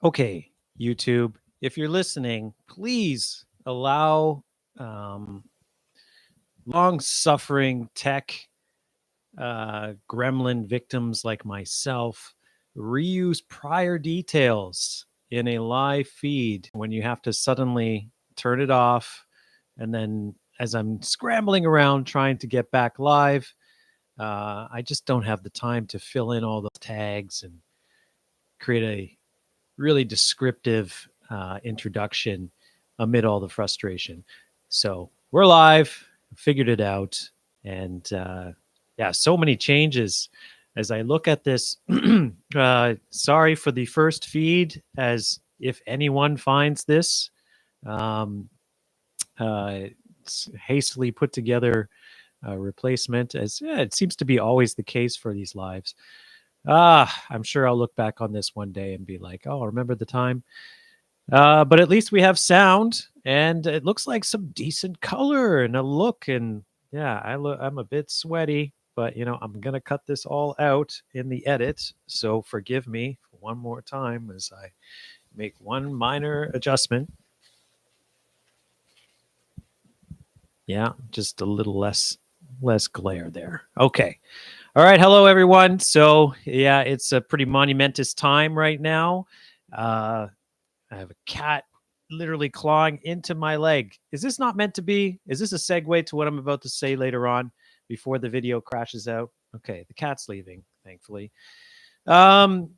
Okay, YouTube, if you're listening, please allow long-suffering tech gremlin victims like myself reuse prior details in a live feed when you have to suddenly turn it off. And then as I'm scrambling around trying to get back live, I just don't have the time to fill in all those tags and create a really descriptive introduction amid all the frustration. So we're live, figured it out. And yeah, so many changes as I look at this. Sorry for the first feed, as if anyone finds this hastily put together replacement, as it seems to be always the case for these lives. I'm sure I'll look back on this one day and be like, oh, remember the time? But at least we have sound, and it looks like some decent color and a look. And yeah, I'm a bit sweaty, but I'm gonna cut this all out in the edit. So forgive me for one more time as I make one minor adjustment. Yeah, just a little less glare there. Okay. All right. Hello, everyone. So yeah, it's a pretty monumentous time right now. I have a cat literally clawing into my leg. Is this not meant to be? Is this a segue to what I'm about to say later on before the video crashes out? Okay, the cat's leaving, thankfully. Alpen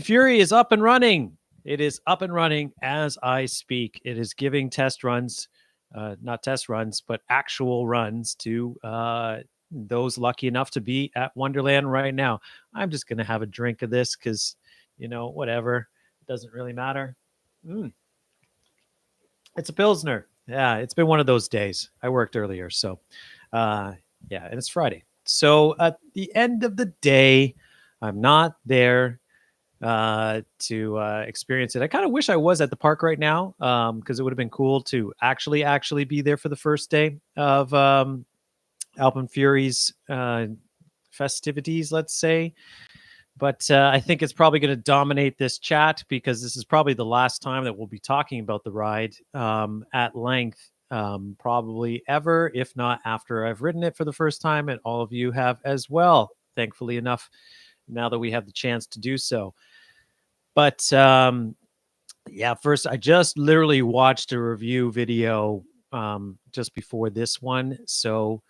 Fury is up and running. It is up and running as I speak. It is giving test runs, not test runs, but actual runs to those lucky enough to be at Wonderland right now. I'm just going to have a drink of this because, whatever. It doesn't really matter. It's a Pilsner. Yeah, it's been one of those days. I worked earlier. So, yeah, and it's Friday. So at the end of the day, I'm not there to experience it. I kind of wish I was at the park right now because it would have been cool to actually be there for the first day of Alpen Fury's festivities, let's say. But I think it's probably going to dominate this chat because this is probably the last time that we'll be talking about the ride at length, probably ever, if not after I've ridden it for the first time, and all of you have as well, thankfully enough, now that we have the chance to do so. But yeah, first, I just literally watched a review video just before this one. So,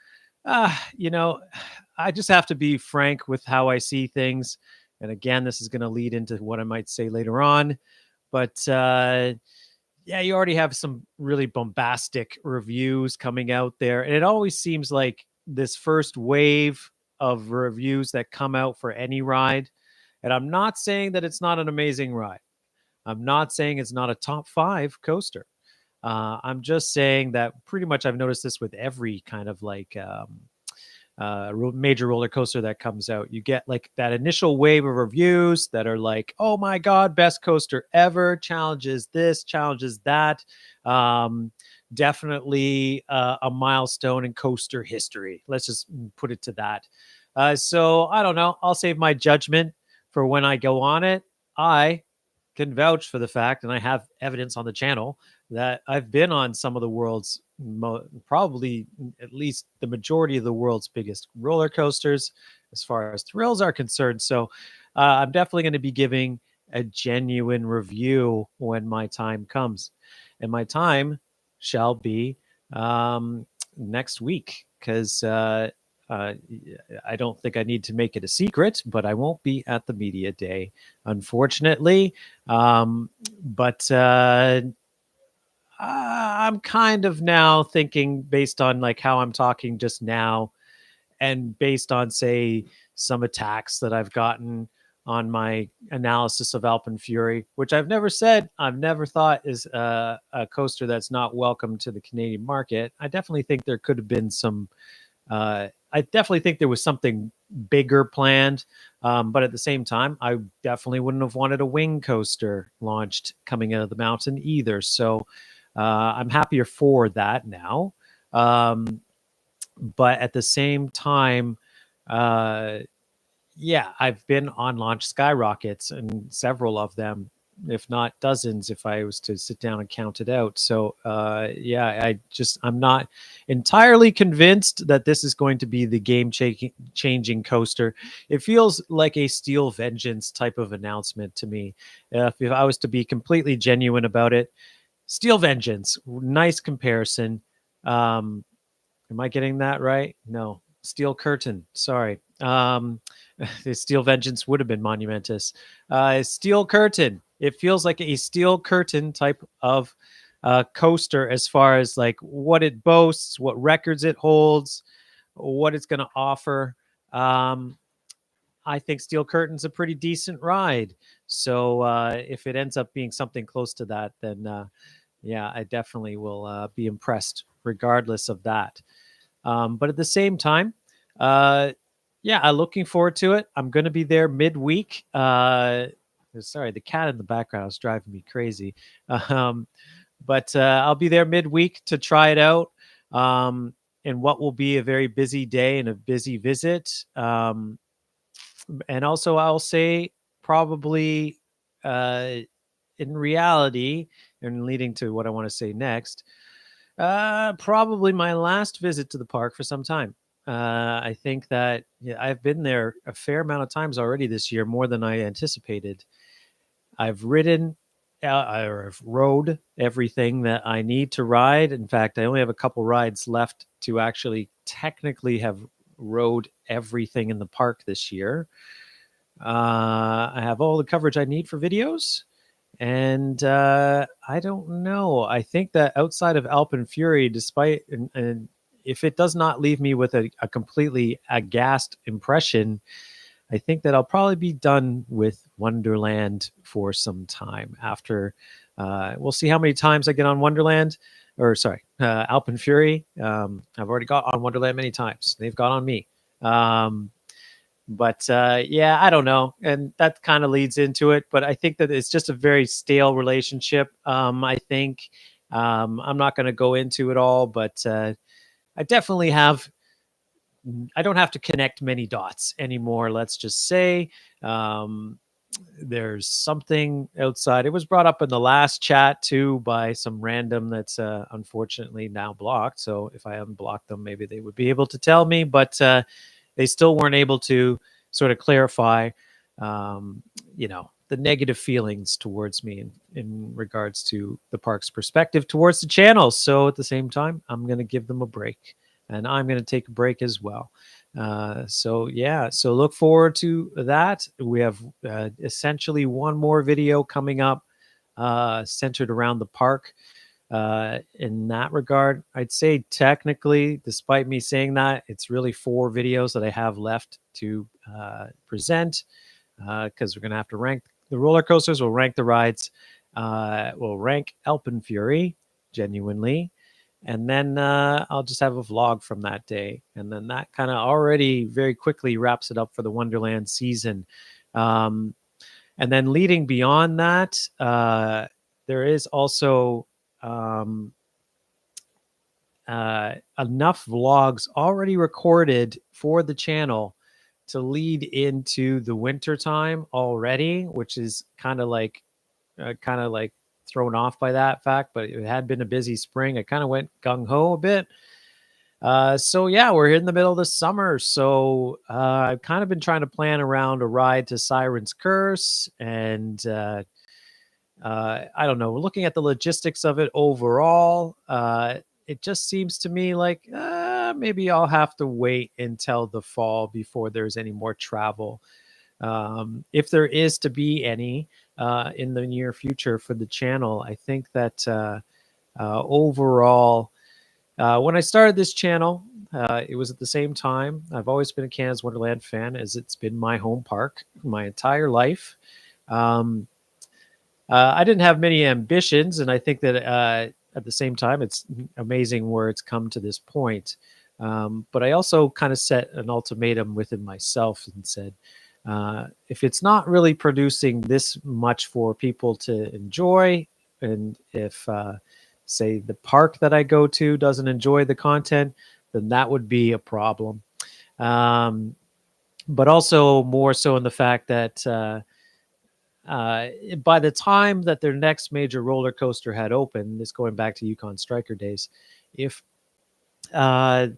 I just have to be frank with how I see things. And again, this is going to lead into what I might say later on. But yeah, you already have some really bombastic reviews coming out there. And it always seems like this first wave of reviews that come out for any ride. And I'm not saying that it's not an amazing ride. I'm not saying it's not a top 5 coaster. I'm just saying that pretty much I've noticed this with every kind of like major roller coaster that comes out. You get like that initial wave of reviews that are like, oh my God, best coaster ever, challenges this, challenges that. Definitely a milestone in coaster history. Let's just put it to that. So I don't know. I'll save my judgment for when I go on it. I can vouch for the fact, and I have evidence on the channel, that I've been on some of the world's probably at least the majority of the world's biggest roller coasters as far as thrills are concerned. So I'm definitely going to be giving a genuine review when my time comes, and my time shall be next week, because I don't think I need to make it a secret, but I won't be at the media day, unfortunately. But I'm kind of now thinking, based on like how I'm talking just now, and based on, say, some attacks that I've gotten on my analysis of Alpen Fury, which I've never said, I've never thought is a coaster that's not welcome to the Canadian market. I definitely think there could have been some. I definitely think there was something bigger planned, but at the same time, I definitely wouldn't have wanted a wing coaster launched coming out of the mountain either. So I'm happier for that now. But at the same time, yeah, I've been on launch skyrockets and several of them if not dozens, if I was to sit down and count it out. So yeah, I'm not entirely convinced that this is going to be the game-changing coaster. It feels like a Steel Vengeance type of announcement to me. If I was to be completely genuine about it, Steel Vengeance, nice comparison. Am I getting that right? No. Steel Curtain. Sorry. The Steel Vengeance would have been monumentous. Steel Curtain. It feels like a Steel Curtain type of coaster as far as like what it boasts, what records it holds, what it's going to offer. I think Steel Curtain's a pretty decent ride. So if it ends up being something close to that, then yeah, I definitely will be impressed regardless of that. But at the same time, yeah, I'm looking forward to it. I'm going to be there midweek. Sorry, the cat in the background is driving me crazy. Um, but I'll be there midweek to try it out. In what will be a very busy day and a busy visit. And also, I'll say probably in reality, and leading to what I want to say next, probably my last visit to the park for some time. I think that I've been there a fair amount of times already this year, more than I anticipated. I've ridden or I've rode everything that I need to ride. In fact, I only have a couple rides left to actually technically have rode everything in the park this year. I have all the coverage I need for videos. And I don't know. I think that outside of Alpen Fury, despite and if it does not leave me with a completely aghast impression, I think that I'll probably be done with Wonderland for some time after. We'll see how many times I get on Wonderland, or sorry, Alpen Fury. I've already got on Wonderland many times. They've got on me. But yeah, I don't know. And that kind of leads into it. But I think that it's just a very stale relationship. I think I'm not going to go into it all, but I definitely have. I don't have to connect many dots anymore. Let's just say there's something outside. It was brought up in the last chat too by some random that's unfortunately now blocked. So if I unblocked them, maybe they would be able to tell me. But they still weren't able to sort of clarify, the negative feelings towards me in regards to the park's perspective towards the channel. So at the same time, I'm going to give them a break, and I'm going to take a break as well. So yeah, so look forward to that. We have essentially one more video coming up centered around the park. In that regard, I'd say technically, despite me saying that, it's really 4 videos that I have left to present, because we're going to have to rank the roller coasters. We'll rank the rides. We'll rank Alpen Fury genuinely. And then I'll just have a vlog from that day. And then that kind of already very quickly wraps it up for the Wonderland season. And then leading beyond that, there is also enough vlogs already recorded for the channel to lead into the winter time already, which is kind of like thrown off by that fact. But it had been a busy spring. I kind of went gung-ho a bit. So yeah, we're in the middle of the summer. So I've kind of been trying to plan around a ride to Siren's Curse, and I don't know. Looking at the logistics of it overall, it just seems to me like maybe I'll have to wait until the fall before there's any more travel. If there is to be any in the near future for the channel, I think that overall, when I started this channel, it was at the same time. I've always been a Canada's Wonderland fan, as it's been my home park my entire life. I didn't have many ambitions, and I think that at the same time, it's amazing where it's come to this point. But I also kind of set an ultimatum within myself and said, if it's not really producing this much for people to enjoy, and if, say, the park that I go to doesn't enjoy the content, then that would be a problem. But also more so in the fact that by the time that their next major roller coaster had opened, this going back to Yukon Striker days, if uh,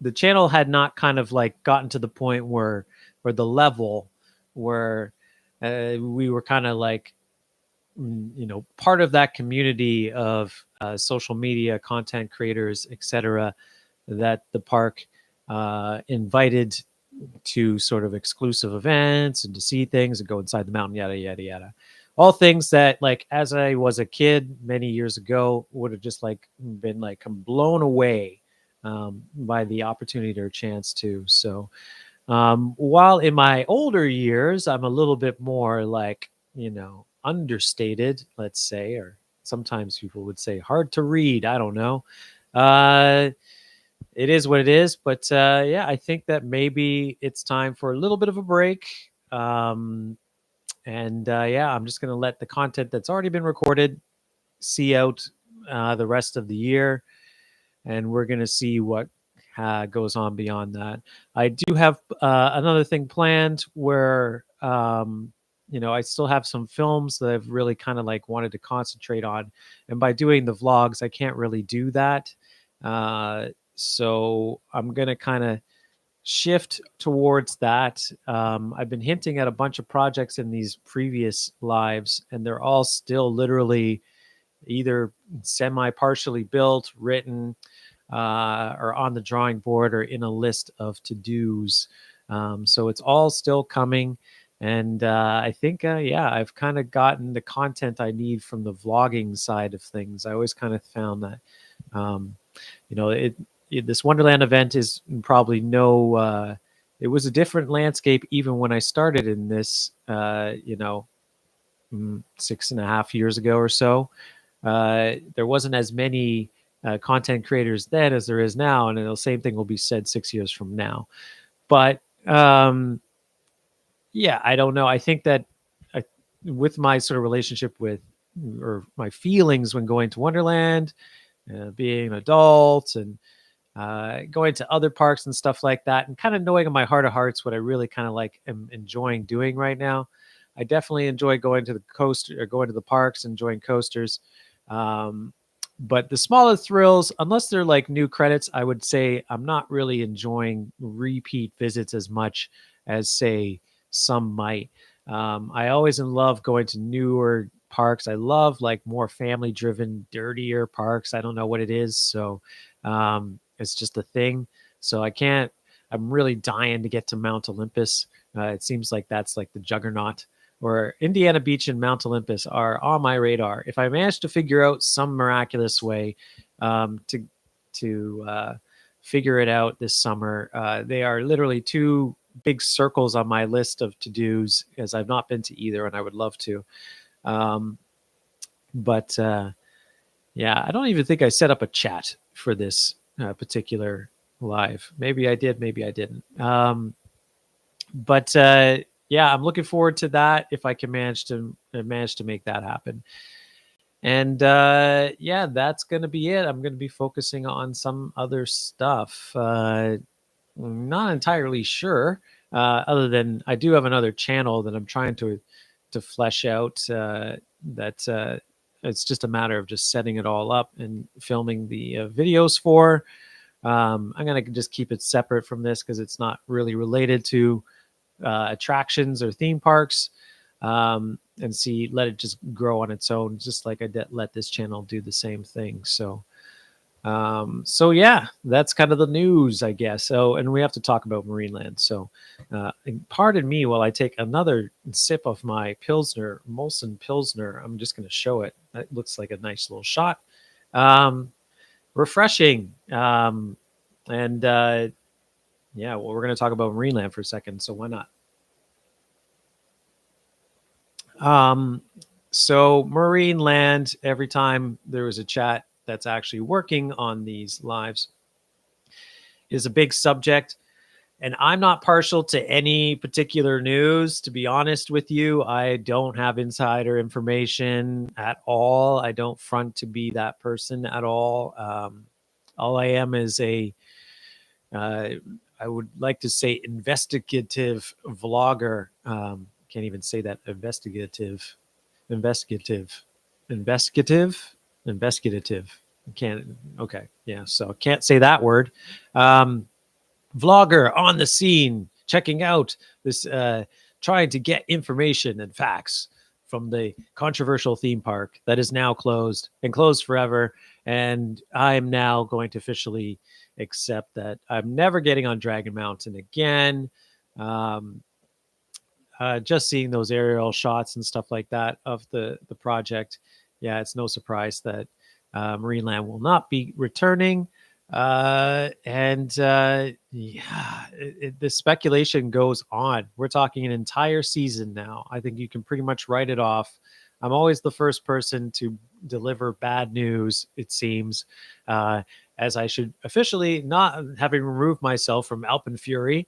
the channel had not kind of like gotten to the point where the level where we were kind of like part of that community of social media content creators, etc., that the park invited to sort of exclusive events and to see things and go inside the mountain, yada yada yada. All things that, like, as I was a kid many years ago, would have just like been like blown away by the opportunity or chance to. So while in my older years, I'm a little bit more like, understated, let's say, or sometimes people would say hard to read. I don't know. Uh, it is what it is. But yeah, I think that maybe it's time for a little bit of a break. And yeah, I'm just going to let the content that's already been recorded see out the rest of the year. And we're going to see what goes on beyond that. I do have another thing planned where, I still have some films that I've really kind of like wanted to concentrate on. And by doing the vlogs, I can't really do that. So I'm going to kind of shift towards that. I've been hinting at a bunch of projects in these previous lives, and they're all still literally either semi partially built, written, or on the drawing board or in a list of to dos. So it's all still coming. And I think, yeah, I've kind of gotten the content I need from the vlogging side of things. I always kind of found that, um, this Wonderland event is probably it was a different landscape even when I started in this, 6.5 years ago or so. There wasn't as many content creators then as there is now, and the same thing will be said 6 years from now. But yeah, I don't know. I think that with my sort of relationship with, or my feelings when going to Wonderland, being an adult, and going to other parks and stuff like that, and kind of knowing in my heart of hearts what I really kind of like am enjoying doing right now. I definitely enjoy going to the coast or going to the parks, enjoying coasters. Um, but the smaller thrills, unless they're like new credits, I would say I'm not really enjoying repeat visits as much as, say, some might. I always in love going to newer parks. I love like more family driven, dirtier parks. I don't know what it is. So it's just a thing. So I'm really dying to get to Mount Olympus. It seems like that's like the juggernaut, or Indiana Beach and Mount Olympus are on my radar. If I manage to figure out some miraculous way to figure it out this summer, they are literally two big circles on my list of to-dos, as I've not been to either and I would love to. But yeah, I don't even think I set up a chat for this particular live. Maybe I did, maybe I didn't. But yeah, I'm looking forward to that if I can manage to make that happen. And yeah, that's going to be it. I'm going to be focusing on some other stuff. Not entirely sure. Other than I do have another channel that I'm trying to flesh out. That it's just a matter of just setting it all up and filming the videos for. I'm going to just keep it separate from this because it's not really related to attractions or theme parks, and let it just grow on its own, just like I let this channel do the same thing. So so yeah, that's kind of the news, I guess. So, and we have to talk about Marineland. So pardon me while I take another sip of my Pilsner, Molson Pilsner. I'm just going to show it. That looks like a nice little shot. Refreshing. And yeah, well, we're going to talk about Marineland for a second, so why not? So Marineland, every time there is a chat that's actually working on these lives, is a big subject. And I'm not partial to any particular news, to be honest with you. I don't have insider information at all. I don't front to be that person at all. All I am is I would like to say investigative vlogger, can't even say that. Investigative, investigative, investigative. Can't. Okay, yeah. So can't say that word. Um, Vlogger on the scene, checking out this, trying to get information and facts from the controversial theme park that is now closed and closed forever. And I'm now going to officially accept that I'm never getting on Dragon Mountain again. Um, just seeing those aerial shots and stuff like that of the project, yeah, it's no surprise that Marineland will not be returning. And yeah, the speculation goes on. We're talking an entire season now. I think you can pretty much write it off. I'm always the first person to deliver bad news, it seems, as I should officially, not having removed myself from Alpen Fury.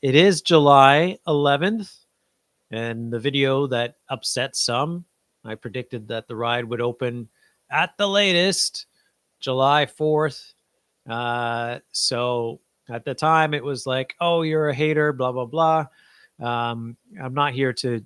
It is July 11th, and the video that upset some, I predicted that the ride would open at the latest July 4th. So at the time, it was like, oh, you're a hater, blah, blah, blah. I'm not here to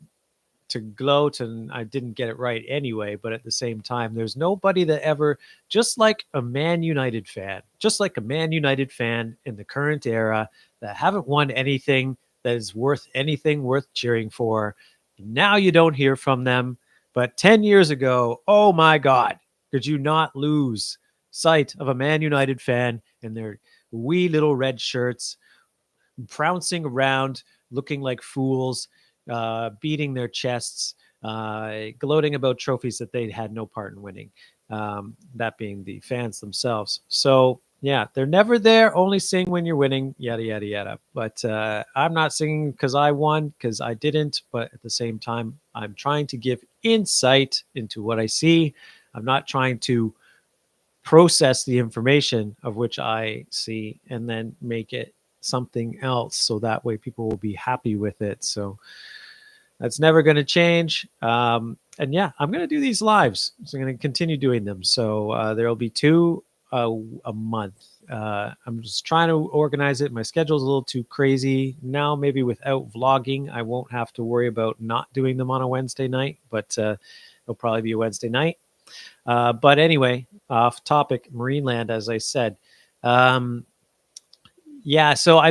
gloat, and I didn't get it right anyway. But at the same time, there's nobody that ever, just like a Man United fan, just like a Man United fan in the current era that haven't won anything that is worth anything worth cheering for. Now you don't hear from them. But 10 years ago, oh my God, could you not lose sight of a Man United fan in their wee little red shirts, trouncing around, looking like fools, beating their chests, gloating about trophies that they had no part in winning, that being the fans themselves. So, yeah, they're never there, only sing when you're winning, yada, yada, yada. But I'm not singing because I won, because I didn't. But at the same time, I'm trying to give insight into what I see. I'm not trying to process the information of which I see and then make it something else, so that way people will be happy with it. So that's never going to change. And yeah, I'm going to do these lives. So I'm going to continue doing them. So there'll be two a month. I'm just trying to organize it. My schedule's a little too crazy now. Maybe without vlogging, I won't have to worry about not doing them on a Wednesday night, but it'll probably be a Wednesday night. But anyway, off topic, Marineland, as I said. Yeah, so I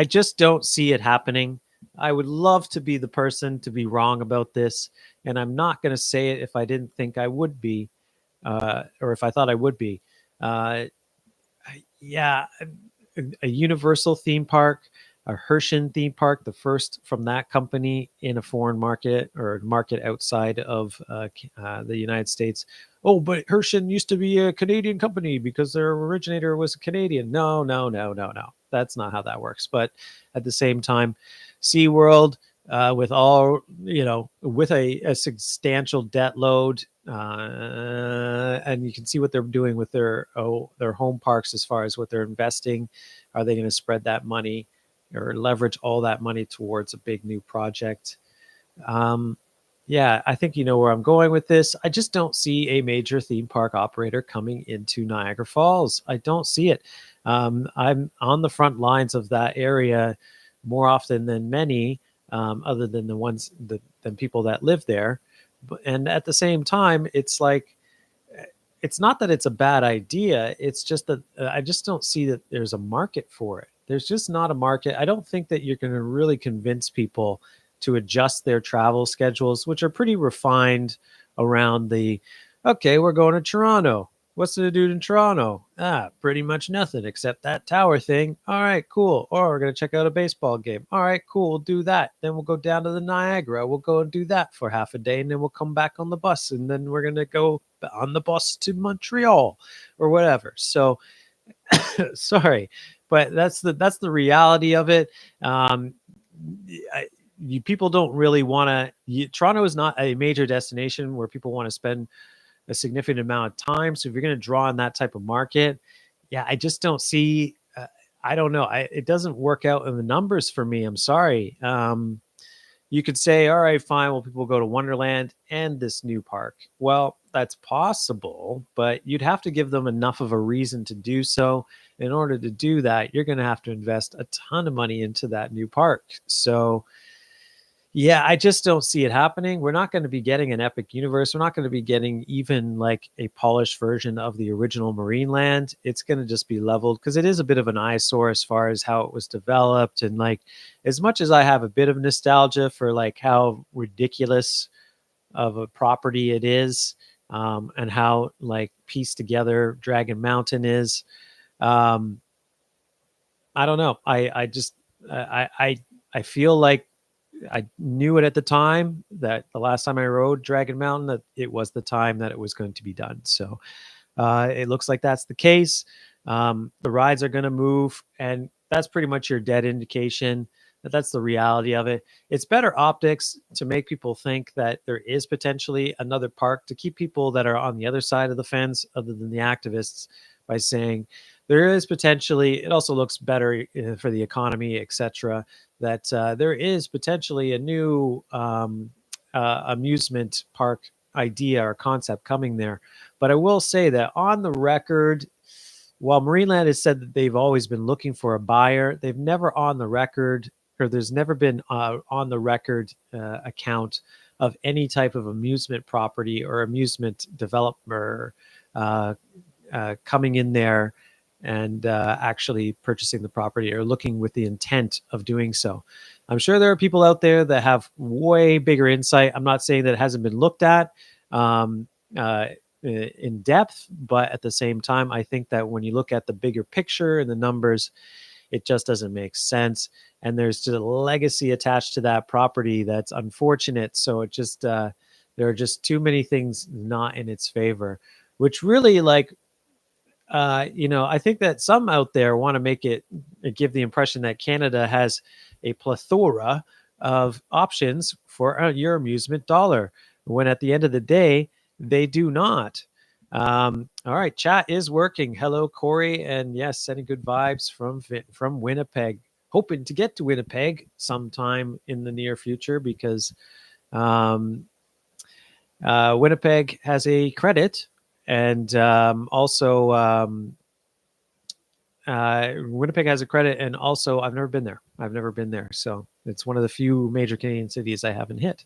just don't see it happening. I would love to be the person to be wrong about this, and I'm not going to say it if I didn't think I would be, or if I thought I would be. Yeah, a Universal theme park, a Herschend theme park, the first from that company in a foreign market or market outside of the United States. Oh, but Herschend used to be a Canadian company because their originator was a Canadian. No, no, no, no, no. That's not how that works. But at the same time, SeaWorld, with all, with a substantial debt load, and you can see what they're doing with their home parks as far as what they're investing. Are they going to spread that money or leverage all that money towards a big new project? Yeah, I think you know where I'm going with this. I just don't see a major theme park operator coming into Niagara Falls. I don't see it. I'm on the front lines of that area more often than many, other than than people that live there. And at the same time, it's like, it's not that it's a bad idea. It's just that I just don't see that there's a market for it. There's just not a market. I don't think that you're going to really convince people to adjust their travel schedules, which are pretty refined around okay, we're going to Toronto. What's to do in Toronto? Pretty much nothing except that tower thing. All right, cool. Or we're going to check out a baseball game. All right, cool. We'll do that. Then we'll go down to the Niagara. We'll go and do that for half a day. And then we'll come back on the bus. And then we're going to go on the bus to Montreal or whatever. So sorry, but that's the reality of it. People don't really want to. Toronto is not a major destination where people want to spend a significant amount of time. So if you're going to draw on that type of market, yeah, I just don't see. I don't know. It doesn't work out in the numbers for me. I'm sorry. you could say, all right, fine, well, people go to Wonderland and this new park. Well, that's possible, but you'd have to give them enough of a reason to do so. In order to do that, you're going to have to invest a ton of money into that new park. So, yeah, I just don't see it happening. We're not going to be getting an epic universe. We're not going to be getting even like a polished version of the original Marineland. It's going to just be leveled because it is a bit of an eyesore as far as how it was developed. And like, as much as I have a bit of nostalgia for like how ridiculous of a property it is, and how like pieced together Dragon Mountain is, um, I don't know. I feel like I knew it at the time that the last time I rode Dragon Mountain, that it was the time that it was going to be done. So it looks like that's the case. The rides are going to move, and that's pretty much your dead indication that that's the reality of it. It's better optics to make people think that there is potentially another park, to keep people that are on the other side of the fence, other than the activists, by saying there is potentially. It also looks better for the economy, etc. That there is potentially a new amusement park idea or concept coming there. But I will say that on the record, while Marineland has said that they've always been looking for a buyer, they've never on the record, or there's never been on the record account of any type of amusement property or amusement developer coming in there and actually purchasing the property or looking with the intent of doing so. I'm sure there are people out there that have way bigger insight. I'm not saying that it hasn't been looked at um, in depth, but at the same time, I think that when you look at the bigger picture and the numbers, it just doesn't make sense. And there's just a legacy attached to that property that's unfortunate. So it just, there are just too many things not in its favor, which really like, I think that some out there want to make it give the impression that Canada has a plethora of options for your amusement dollar, when at the end of the day, they do not. All right, chat is working. Hello, Corey, and yes, sending good vibes from Winnipeg. Hoping to get to Winnipeg sometime in the near future because um, Winnipeg has a credit, and also Winnipeg has a credit, and also I've never been there. So it's one of the few major Canadian cities I haven't hit.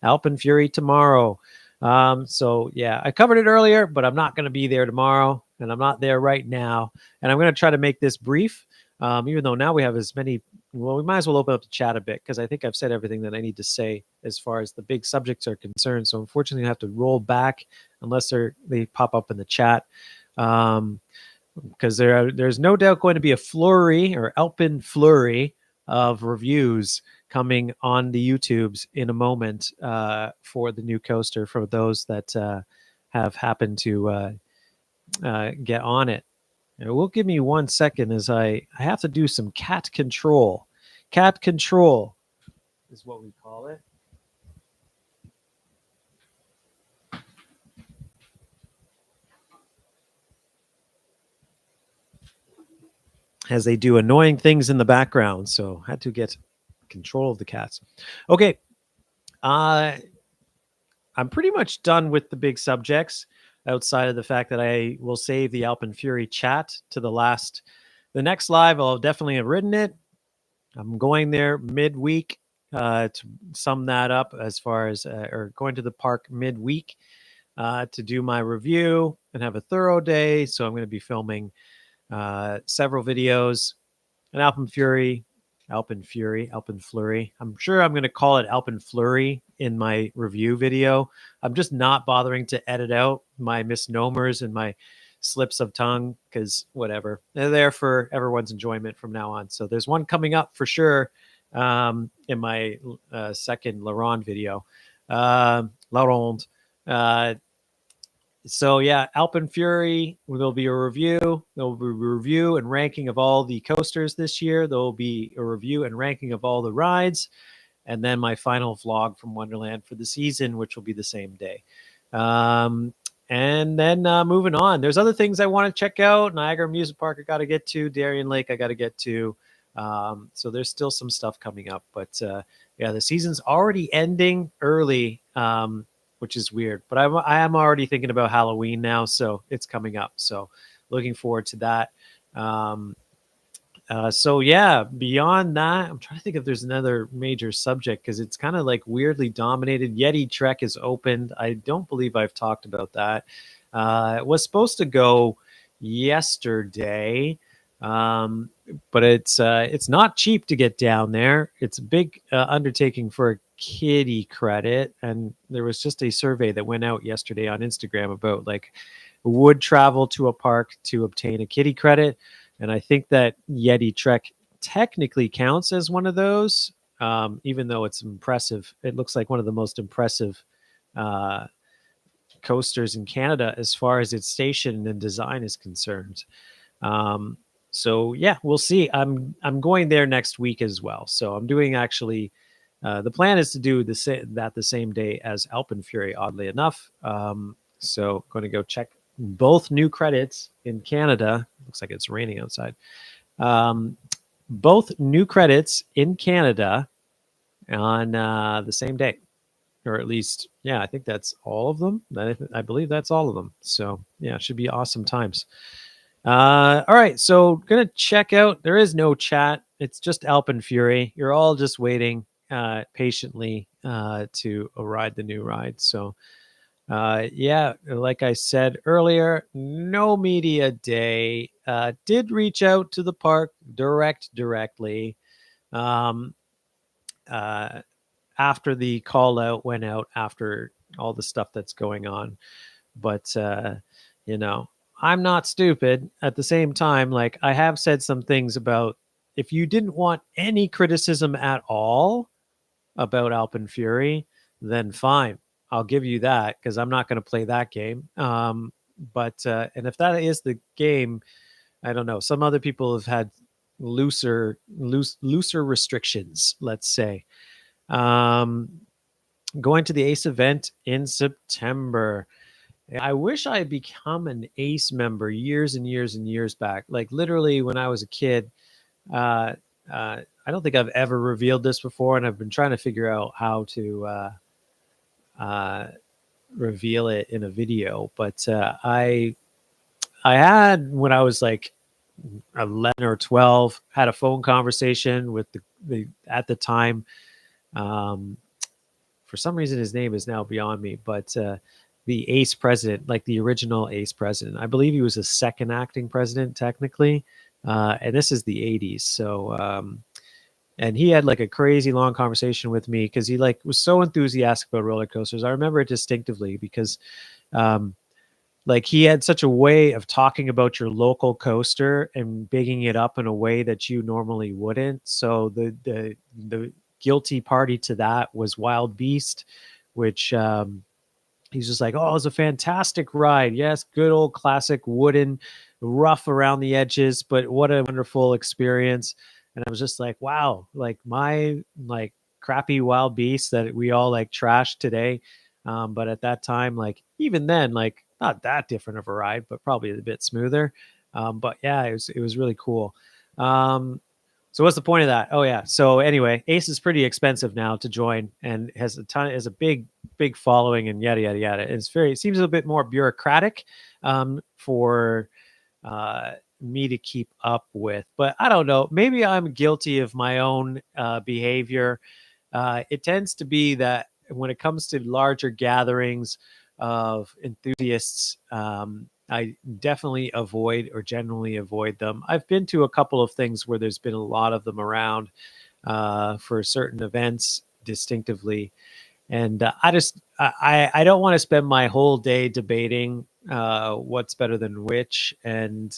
Alpen Fury tomorrow. So yeah, I covered it earlier, but I'm not going to be there tomorrow, and I'm not there right now. And I'm going to try to make this brief, even though now we have as many. Well, we might as well open up the chat a bit because I think I've said everything that I need to say as far as the big subjects are concerned. So unfortunately, I have to roll back unless they pop up in the chat. Because there's no doubt going to be a flurry or Alpen flurry of reviews coming on the YouTubes in a moment for the new coaster for those that have happened to get on it. It will give me 1 second as I have to do some cat control. Cat control is what we call it. As they do annoying things in the background. So I had to get control of the cats. Okay. I'm pretty much done with the big subjects outside of the fact that I will save the Alpen Fury chat to the next live. I'll definitely have written it. I'm going there midweek to sum that up as far as, or going to the park midweek to do my review and have a thorough day. So I'm going to be filming several videos, an Alpen Fury. I'm sure I'm going to call it Alpen Flurry in my review video. I'm just not bothering to edit out my misnomers and my slips of tongue because whatever. They're there for everyone's enjoyment from now on. So there's one coming up for sure in my second Laurent video. Laurent. So yeah, Alpen Fury, there'll be a review. There'll be a review and ranking of all the coasters this year. There'll be a review and ranking of all the rides. And then my final vlog from Wonderland for the season, which will be the same day. And then moving on, there's other things I want to check out. Niagara Amusement Park I got to get to. Darien Lake I got to get to. So there's still some stuff coming up, but yeah, the season's already ending early, which is weird. But I am already thinking about Halloween now, so it's coming up. So looking forward to that. Um, so yeah, beyond that, I'm trying to think if there's another major subject because it's kind of like weirdly dominated. Yeti Trek is opened. I don't believe I've talked about that. It was supposed to go yesterday, but it's not cheap to get down there. It's a big undertaking for a kitty credit, and there was just a survey that went out yesterday on Instagram about like would travel to a park to obtain a kitty credit. And I think that Yeti Trek technically counts as one of those, even though it's impressive. It looks like one of the most impressive uh, coasters in Canada as far as its station and design is concerned. Um, so yeah, we'll see. I'm going there next week as well. So I'm doing actually. The plan is to do the same day as Alpen Fury. Oddly enough, so going to go check both new credits in Canada. Looks like it's raining outside. Um, both new credits in Canada on the same day, or at least, yeah, I think that's all of them. I believe that's all of them. So yeah, it should be awesome times. All right, so gonna check out. There is no chat. It's just Alpen Fury. You're all just waiting patiently to ride the new ride. So yeah, like I said earlier, no media day. Did reach out to the park directly. Um, uh, After the call out went out, after all the stuff that's going on. But you know, I'm not stupid. At the same time, like I have said some things about if you didn't want any criticism at all about Alpen Fury, then fine. I'll give you that because I'm not going to play that game. But and if that is the game, I don't know. Some other people have had looser restrictions, let's say. Um, Going to the ACE event in September. I wish I had become an ACE member years and years and years back. Like literally when I was a kid. Uh, I don't think I've ever revealed this before, and I've been trying to figure out how to uh, reveal it in a video. But I had when I was like 11 or 12, had a phone conversation with the at the time. Um, for some reason, his name is now beyond me, but the ACE president, like the original ACE president, I believe he was a second acting president technically, and this is the '80s. So, and he had like a crazy long conversation with me because he like was so enthusiastic about roller coasters. I remember it distinctively because um, like he had such a way of talking about your local coaster and bigging it up in a way that you normally wouldn't. So the guilty party to that was Wild Beast, which he's just like, oh, it was a fantastic ride. Yes, good old classic wooden, rough around the edges, but what a wonderful experience. And I was just like, wow, like my like crappy Wild Beast that we all like trashed today. But at that time, like even then, like not that different of a ride, but probably a bit smoother. But yeah, it was really cool. Um, so what's the point of that? Oh yeah. So anyway, Ace is pretty expensive now to join and has a big following and yada yada yada. It seems a bit more bureaucratic for me to keep up with. But I don't know. Maybe I'm guilty of my own behavior. It tends to be that when it comes to larger gatherings of enthusiasts, I definitely avoid or generally avoid them. I've been to a couple of things where there's been a lot of them around for certain events distinctively. And I don't want to spend my whole day debating what's better than which. And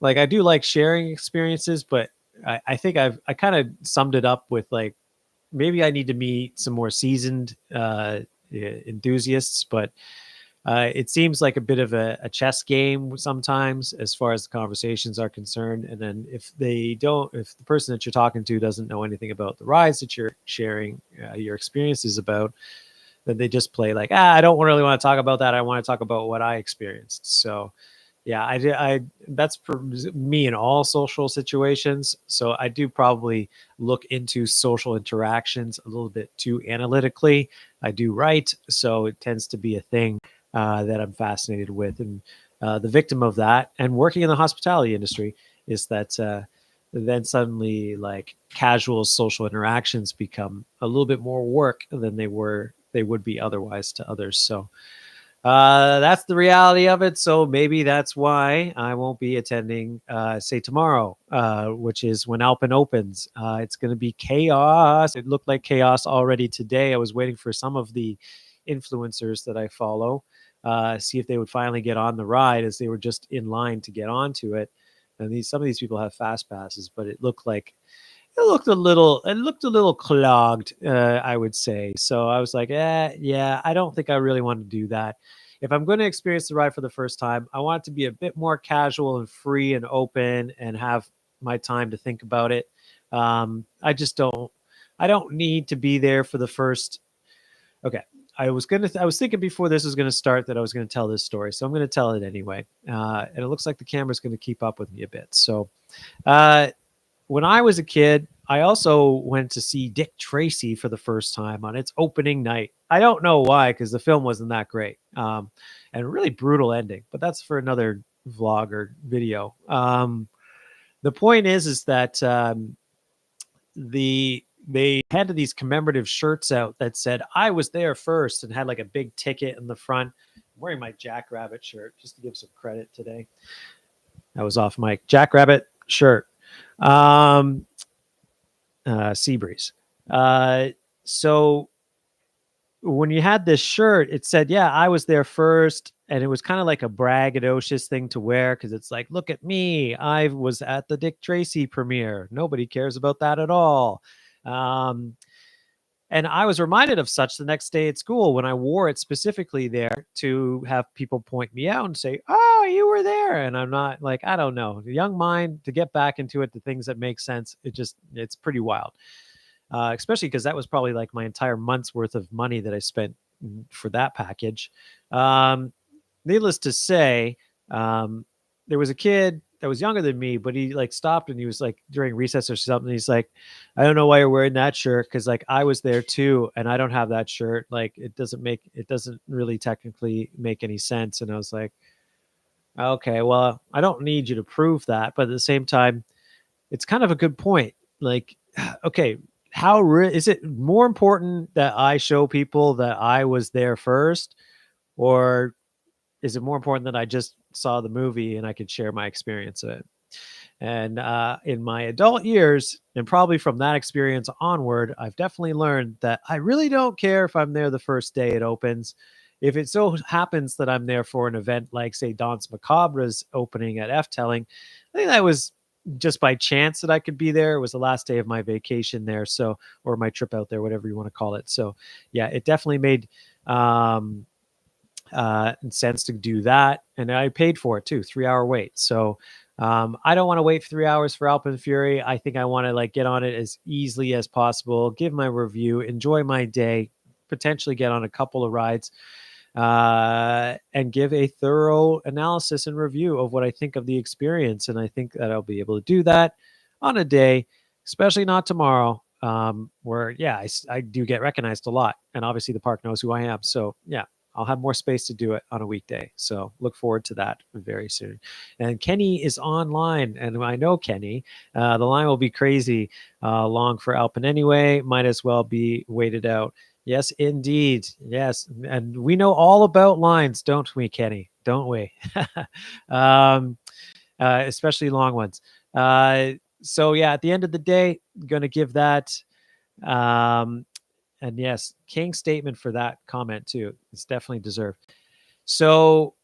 like I do like sharing experiences, but I think I kind of summed it up with like maybe I need to meet some more seasoned enthusiasts, but it seems like a bit of a chess game sometimes as far as the conversations are concerned. And then if if the person that you're talking to doesn't know anything about the rides that you're sharing your experiences about, then they just play like, I don't really want to talk about that. I want to talk about what I experienced. So Yeah, I that's for me in all social situations. So I do probably look into social interactions a little bit too analytically. I do write, so it tends to be a thing that I'm fascinated with. And the victim of that, and working in the hospitality industry, is that then suddenly like casual social interactions become a little bit more work than they would be otherwise to others. So that's the reality of it. So maybe that's why I won't be attending, say tomorrow, which is when Alpen opens. It's going to be chaos. It looked like chaos already today. I was waiting for some of the influencers that I follow, see if they would finally get on the ride, as they were just in line to get onto it. And some of these people have fast passes, but it looked a little clogged, I would say. So I was like, yeah, I don't think I really want to do that. If I'm going to experience the ride for the first time, I want it to be a bit more casual and free and open and have my time to think about it. I just don't. I don't need to be there for the first. Okay, I was thinking before this was gonna start that I was gonna tell this story, so I'm gonna tell it anyway. And it looks like the camera's gonna keep up with me a bit. So, uh, when I was a kid, I also went to see Dick Tracy for the first time on its opening night. I don't know why, because the film wasn't that great, and a really brutal ending. But that's for another vlog or video. The point is that they handed these commemorative shirts out that said "I was there first" and had like a big ticket in the front. I'm wearing my Jackrabbit shirt just to give some credit today. I was off mic. Jackrabbit shirt. Um, Seabreeze. Uh, so when you had this shirt, it said, "Yeah, I was there first," and it was kind of like a braggadocious thing to wear because it's like, "Look at me, I was at the Dick Tracy premiere." Nobody cares about that at all. Um, and I was reminded of such the next day at school when I wore it specifically there to have people point me out and say, "Oh, you were there." And I'm not like, I don't know, the young mind to get back into it, the things that make sense. It's pretty wild, especially because that was probably like my entire month's worth of money that I spent for that package. Um, Needless to say, um, there was a kid that was younger than me, but he like stopped and he was like during recess or something. He's like, "I don't know why you're wearing that shirt because like I was there too, and I don't have that shirt. Like it doesn't really technically make any sense." And I was like, "Okay, well, I don't need you to prove that, but at the same time, it's kind of a good point. Like, okay, is it more important that I show people that I was there first, or is it more important that I just saw the movie and I could share my experience of it?" And in my adult years, and probably from that experience onward, I've definitely learned that I really don't care if I'm there the first day it opens. If it so happens that I'm there for an event like, say, Danse Macabre's opening at F Telling, I think that was just by chance that I could be there. It was the last day of my vacation there, so, or my trip out there, whatever you want to call it. So, yeah, it definitely made um, sense to do that, and I paid for it too. 3 hour wait. So I don't want to wait 3 hours for Alpen Fury. I think I want to like get on it as easily as possible, give my review, enjoy my day, potentially get on a couple of rides, and give a thorough analysis and review of what I think of the experience. And I think that I'll be able to do that on a day, especially not tomorrow, where, yeah, I do get recognized a lot. And obviously the park knows who I am. So, yeah, I'll have more space to do it on a weekday. So look forward to that very soon. And Kenny is online, and I know Kenny. The line will be crazy long for Alpen anyway. Might as well be waited out. Yes, indeed. Yes. And we know all about lines, don't we, Kenny? Don't we? um, Especially long ones. So, yeah, at the end of the day, going to give that. Um, and yes, King statement for that comment, too. It's definitely deserved. So,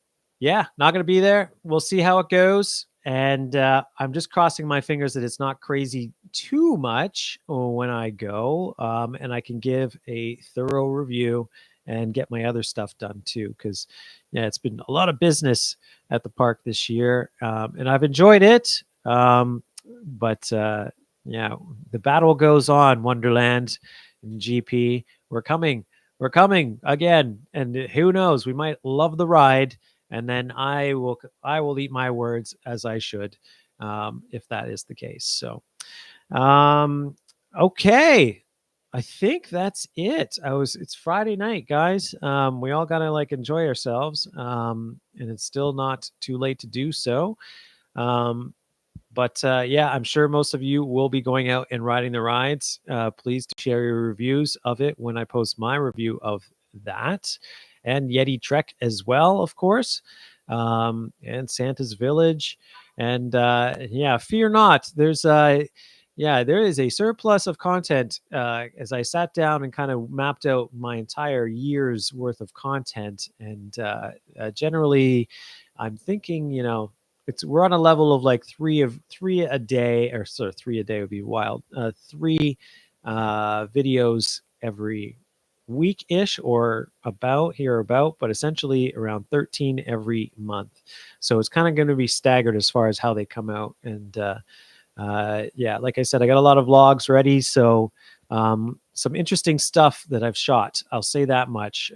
yeah, not going to be there. We'll see how it goes. And I'm just crossing my fingers that it's not crazy too much when I go, and I can give a thorough review and get my other stuff done too. Because, yeah, it's been a lot of business at the park this year, and I've enjoyed it. But yeah, the battle goes on, Wonderland and GP. We're coming again, and who knows, we might love the ride and then I will eat my words as I should, if that is the case. So, okay. I think that's it. It's Friday night, guys. We all gotta like enjoy ourselves. And it's still not too late to do so. Um, but yeah, I'm sure most of you will be going out and riding the rides. Please share your reviews of it when I post my review of that, and Yeti Trek as well, of course, and Santa's Village. And yeah, fear not. There is a surplus of content. As I sat down and kind of mapped out my entire year's worth of content, and generally, I'm thinking, we're on a level of like three a day, or sort of 3 a day would be wild. Three videos every week ish, or about, but essentially around 13 every month. So it's kind of going to be staggered as far as how they come out. And yeah, like I said, I got a lot of vlogs ready. So some interesting stuff that I've shot. I'll say that much.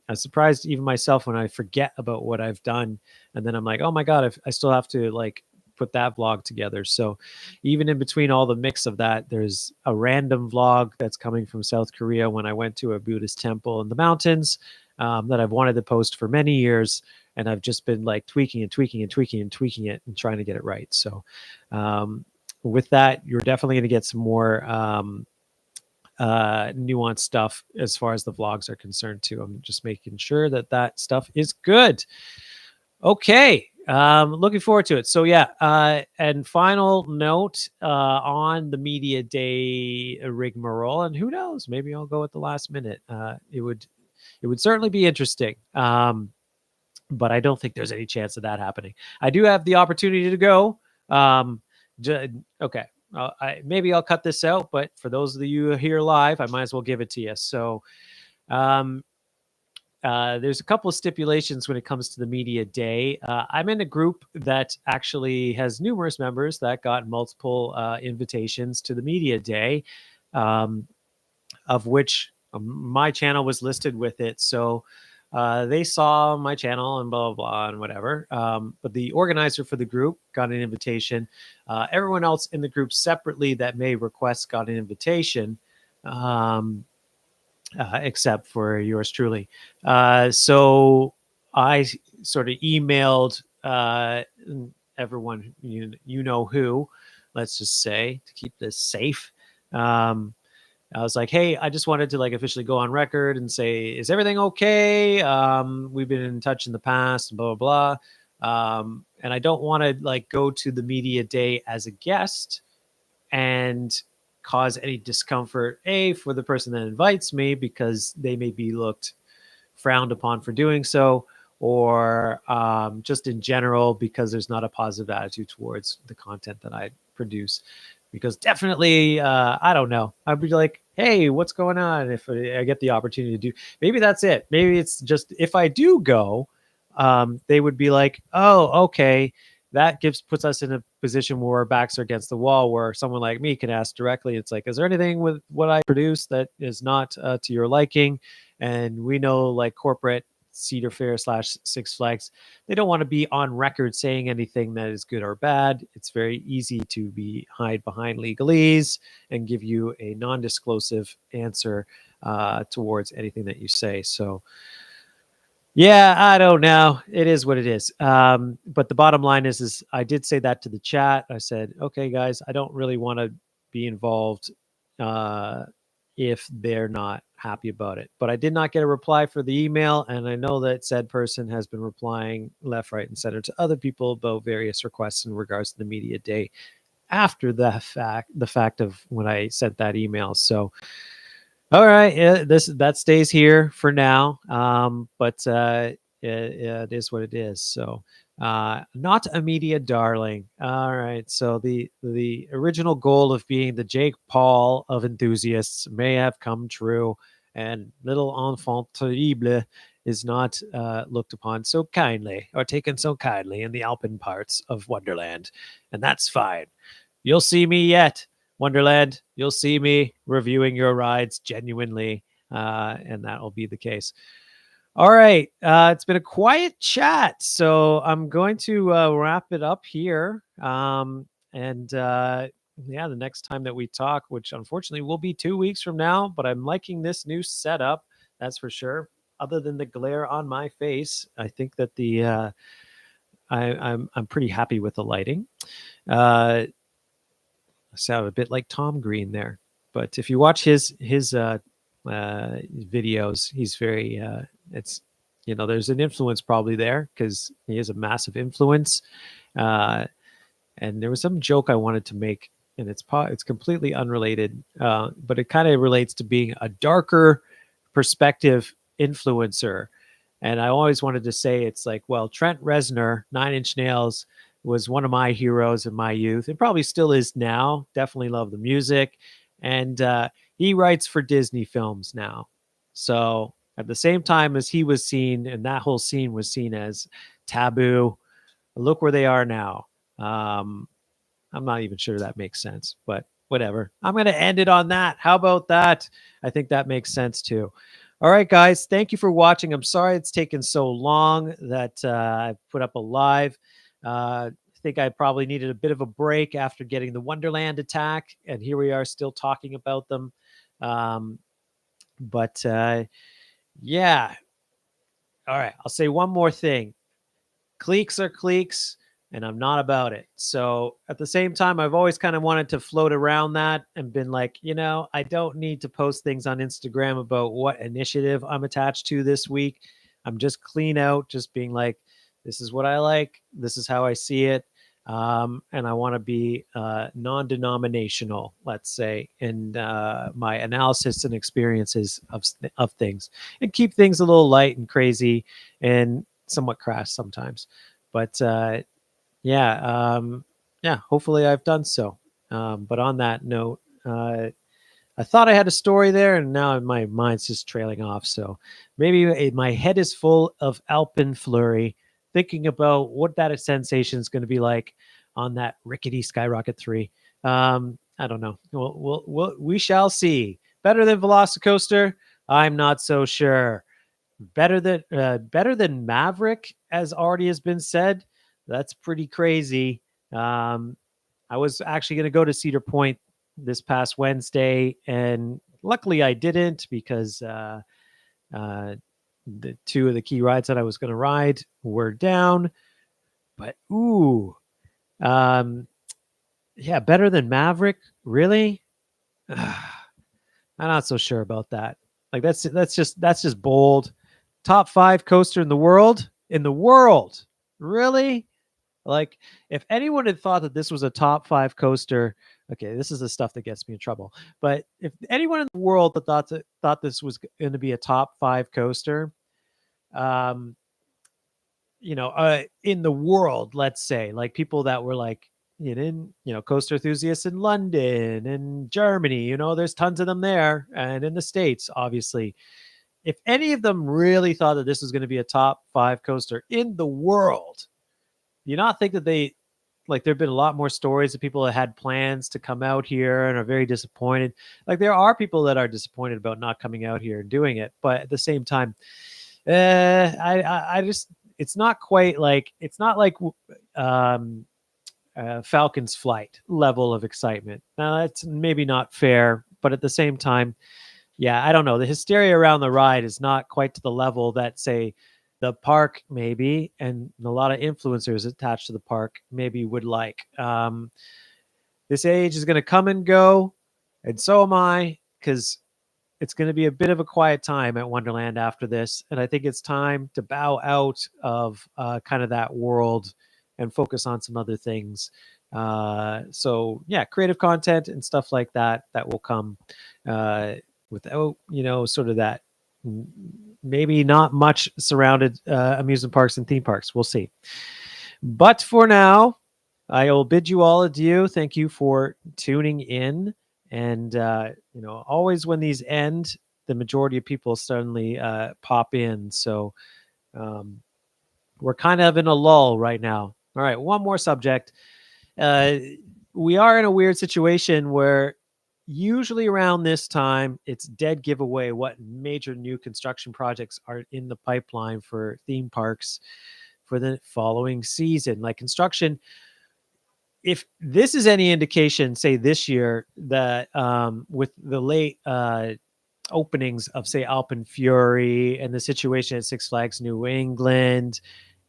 I'm surprised even myself when I forget about what I've done, and then I'm like, oh my god, I still have to like put that vlog together. So even in between all the mix of that, there's a random vlog that's coming from South Korea when I went to a Buddhist temple in the mountains, that I've wanted to post for many years, and I've just been like tweaking and tweaking and tweaking and tweaking it and trying to get it right. So with that, you're definitely going to get some more nuanced stuff as far as the vlogs are concerned too. I'm just making sure that stuff is good. Okay, looking forward to it. So yeah, and final note on the media day rigmarole, and who knows, maybe I'll go at the last minute. It would certainly be interesting. But I don't think there's any chance of that happening. I do have the opportunity to go. Okay. Maybe I'll cut this out, but for those of you here live, I might as well give it to you. So there's a couple of stipulations when it comes to the media day. I'm in a group that actually has numerous members that got multiple invitations to the media day, of which my channel was listed with it. So they saw my channel and blah, blah, blah, and whatever. But the organizer for the group got an invitation. Everyone else in the group separately that may request got an invitation, except for yours truly. So I sort of emailed everyone, you know who, let's just say, to keep this safe. I was like, hey, I just wanted to like officially go on record and say, is everything okay? We've been in touch in the past, blah, blah, blah. And I don't want to like go to the media day as a guest and cause any discomfort, for the person that invites me, because they may be looked frowned upon for doing so, or just in general, because there's not a positive attitude towards the content that I produce. Because definitely, I don't know, I'd be like, hey, what's going on? If I get the opportunity to do, maybe that's it. Maybe it's just, if I do go, they would be like, oh, okay, that puts us in a position where our backs are against the wall, where someone like me can ask directly. It's like, is there anything with what I produce that is not to your liking? And we know like corporate Cedar Fair / Six Flags, they don't want to be on record saying anything that is good or bad. It's very easy to hide behind legalese and give you a non-disclosive answer towards anything that you say. So yeah, I don't know. It is what it is. But the bottom line is I did say that to the chat. I said, okay, guys, I don't really want to be involved if they're not happy about it. But I did not get a reply for the email, and I know that said person has been replying left, right, and center to other people about various requests in regards to the media day after the fact of when I sent that email. So all right, yeah, that stays here for now. But it is what it is. So not a media darling. All right. So the original goal of being the Jake Paul of enthusiasts may have come true, and little enfant terrible is not looked upon so kindly or taken so kindly in the Alpen parts of Wonderland, and that's fine. You'll see me yet, Wonderland. You'll see me reviewing your rides genuinely, and that will be the case. All right. It's been a quiet chat, so I'm going to wrap it up here. And yeah, the next time that we talk, which unfortunately will be 2 weeks from now, but I'm liking this new setup. That's for sure. Other than the glare on my face, I think that I'm pretty happy with the lighting. I sound a bit like Tom Green there, but if you watch his videos, he's very it's there's an influence probably there because he is a massive influence. Uh, and there was some joke I wanted to make, and it's completely unrelated, but it kind of relates to being a darker perspective influencer. And I always wanted to say it's like, well, Trent Reznor, Nine Inch Nails, was one of my heroes in my youth, and probably still is now. Definitely love the music, and he writes for Disney films now. So at the same time as he was seen, and that whole scene was seen as taboo, look where they are now. Um, I'm not even sure that makes sense, but whatever. I'm going to end it on that. How about that? I think that makes sense too. All right, guys. Thank you for watching. I'm sorry it's taken so long that I put up a live. I think I probably needed a bit of a break after getting the Wonderland attack, and here we are still talking about them. Um, but yeah. All right. I'll say one more thing. Cliques are cliques, and I'm not about it. So at the same time, I've always kind of wanted to float around that and been like, I don't need to post things on Instagram about what initiative I'm attached to this week. I'm just clean out, just being like, this is what I like, this is how I see it. And I want to be non-denominational, let's say, in my analysis and experiences of things, and keep things a little light and crazy and somewhat crass sometimes. But yeah, yeah, hopefully I've done so. But on that note, I thought I had a story there, and now my mind's just trailing off. So maybe my head is full of Alpen Fury, thinking about what that sensation is going to be like on that rickety Skyrocket 3. I don't know. We shall see. Better than Velocicoaster? I'm not so sure. Better than Maverick, as already has been said. That's pretty crazy. I was actually going to go to Cedar Point this past Wednesday, and luckily I didn't because the two of the key rides that I was going to ride were down. But ooh, um, yeah, better than Maverick, really? I'm not so sure about that. Like that's just bold. Top 5 coaster in the world? In the world. Really? Like, if anyone had thought that this was a top 5 coaster, okay, this is the stuff that gets me in trouble. But if anyone in the world that thought this was going to be a top 5 coaster, um, in the world, let's say, like people that were like coaster enthusiasts in London and Germany, there's tons of them there, and in the States, obviously. If any of them really thought that this was going to be a top 5 coaster in the world, do you not think that there have been a lot more stories of people that had plans to come out here and are very disappointed? Like, there are people that are disappointed about not coming out here and doing it, but at the same time, I just, it's not like Falcon's Flight level of excitement. Now that's maybe not fair, but at the same time, yeah, I don't know. The hysteria around the ride is not quite to the level that, say, the park maybe, and a lot of influencers attached to the park maybe would like. This age is going to come and go, and so am I, because it's going to be a bit of a quiet time at Wonderland after this, and I think it's time to bow out of kind of that world and focus on some other things. So yeah, creative content and stuff like that will come without sort of that maybe not much surrounded amusement parks and theme parks. We'll see. But for now, I will bid you all adieu. Thank you for tuning in. And, always when these end, the majority of people suddenly pop in. So we're kind of in a lull right now. All right, one more subject. We are in a weird situation where usually around this time, it's dead giveaway what major new construction projects are in the pipeline for theme parks for the following season. Like construction, if this is any indication, say this year, that with the late openings of, say, Alpen Fury and the situation at Six Flags New England,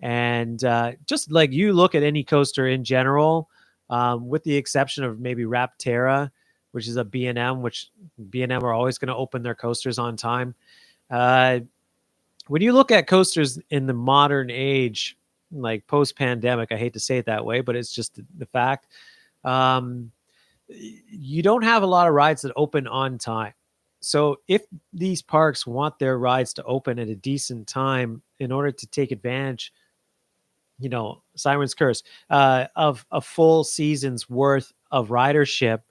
and just like you look at any coaster in general, with the exception of maybe Rapterra, which is a B&M, which B&M are always going to open their coasters on time. When you look at coasters in the modern age, like post-pandemic, I hate to say it that way, but it's just the fact. You don't have a lot of rides that open on time. So if these parks want their rides to open at a decent time in order to take advantage, Siren's Curse, of a full season's worth of ridership,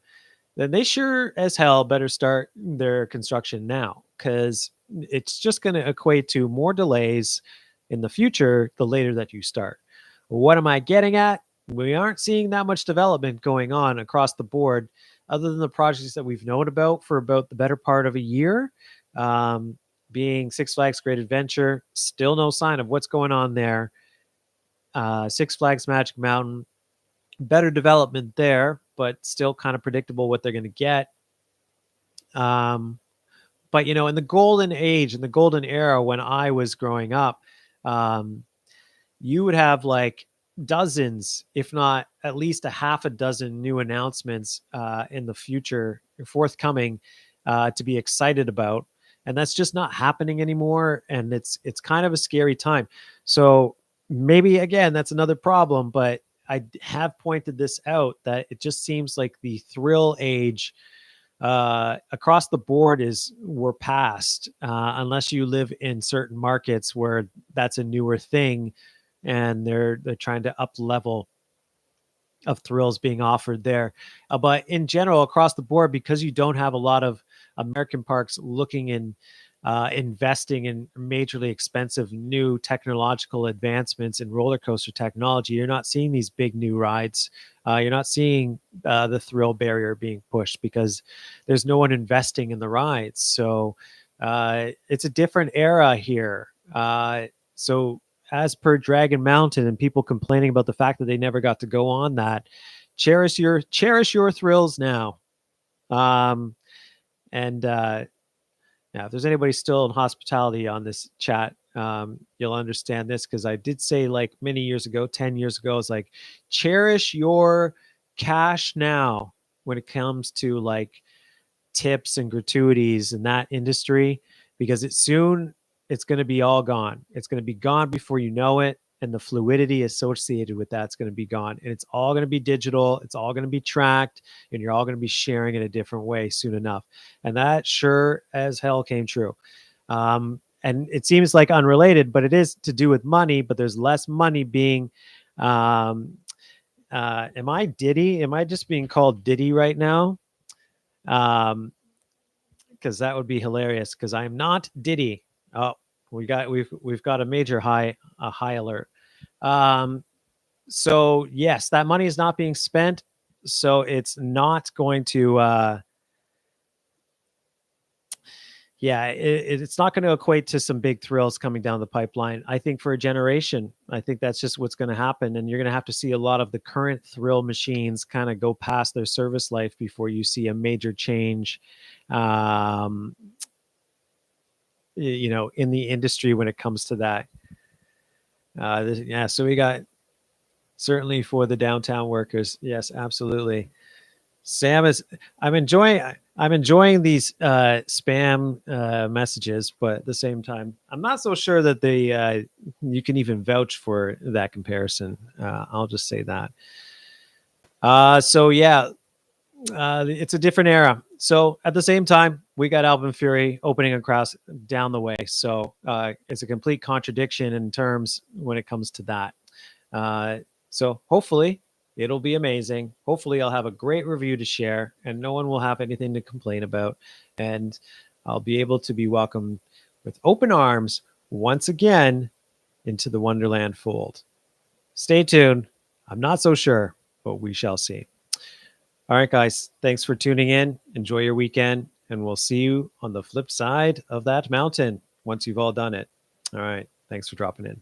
then they sure as hell better start their construction now, because it's just going to equate to more delays in the future the later that you start. What am I getting at? We aren't seeing that much development going on across the board, other than the projects that we've known about for about the better part of a year. Being Six Flags Great Adventure, still no sign of what's going on there. Six Flags Magic Mountain, better development there, but still kind of predictable what they're going to get. But in the golden age, in the golden era when I was growing up, you would have like dozens, if not at least a half a dozen new announcements in the future forthcoming to be excited about. And that's just not happening anymore. And it's kind of a scary time. So maybe, again, that's another problem, but I have pointed this out, that it just seems like the thrill age across the board we're past, unless you live in certain markets where that's a newer thing and they're trying to up level of thrills being offered there. But in general, across the board, because you don't have a lot of American parks looking in investing in majorly expensive new technological advancements in roller coaster technology, you're not seeing these big new rides. You're not seeing the thrill barrier being pushed because there's no one investing in the rides. So it's a different era here. So as per Dragon Mountain and people complaining about the fact that they never got to go on that, cherish your thrills now. Now, if there's anybody still in hospitality on this chat, you'll understand this, because I did say, like, many years ago, 10 years ago, it's like, cherish your cash now when it comes to like tips and gratuities in that industry, because it's going to be all gone. It's going to be gone before you know it. And the fluidity associated with that's going to be gone. And it's all going to be digital. It's all going to be tracked, and you're all going to be sharing in a different way soon enough. And that sure as hell came true. And it seems like unrelated, but it is to do with money, but there's less money being, am I Diddy? Am I just being called Diddy right now? Because that would be hilarious, because I'm not Diddy. Oh, we've got a major high alert. So yes, that money is not being spent, so it's not going to it's not going to equate to some big thrills coming down the pipeline, I think, for a generation. I think that's just what's going to happen, and you're going to have to see a lot of the current thrill machines kind of go past their service life before you see a major change in the industry when it comes to that. So we got, certainly for the downtown workers, yes, absolutely. Sam I'm enjoying these spam messages, but at the same time, I'm not so sure that you can even vouch for that comparison. I'll just say that. So yeah, it's a different era. So at the same time, we got Alpen Fury opening across down the way. So it's a complete contradiction in terms when it comes to that. So hopefully it'll be amazing. Hopefully I'll have a great review to share and no one will have anything to complain about. And I'll be able to be welcomed with open arms once again into the Wonderland fold. Stay tuned. I'm not so sure, but we shall see. All right, guys. Thanks for tuning in. Enjoy your weekend, and we'll see you on the flip side of that mountain once you've all done it. All right. Thanks for dropping in.